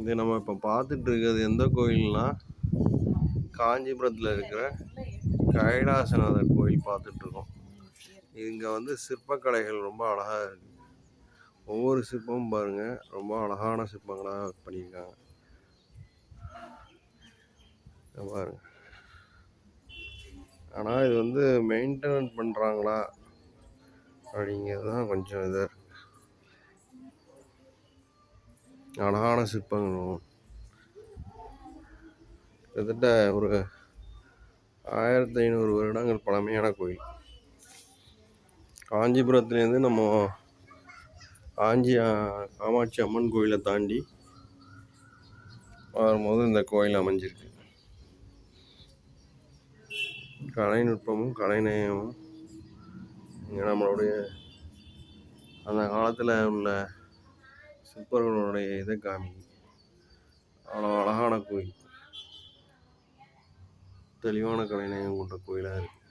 இது நம்ம இப்போ பார்த்துட்டு இருக்கிறது எந்த கோயில்னா, காஞ்சிபுரத்தில் இருக்கிற கைலாசநாதர் கோயில் பார்த்துட்ருக்கோம். இங்கே வந்து சிற்பக்கலைகள் ரொம்ப அழகாக இருக்குது. ஒவ்வொரு சிற்பமும் பாருங்கள், ரொம்ப அழகான சிற்பங்களாக பண்ணியிருக்காங்க. பாருங்க. ஆனால் இது வந்து மெயின்டெனன் பண்ணுறாங்களா அப்படிங்கிறது தான் கொஞ்சம் இதாக இருக்குது. அழகான சிற்பங்கள் கிட்டத்தட்ட ஒரு 1500 வருடங்கள் பழமையான கோயில். காஞ்சிபுரத்துலேருந்து நம்ம காமாட்சி அம்மன் கோயிலை தாண்டி வரும்போது இந்த கோயில் அமைஞ்சிருக்கு. கலைநுட்பமும் கலைநயமும் இங்கே நம்மளுடைய அந்த காலத்தில் உள்ள சிற்பர்களுடைய இதை காமிக்கும். அவ்வளோ அழகான கோயில், தெளிவான கலைநயம் கொண்ட கோயிலாக இருக்குது.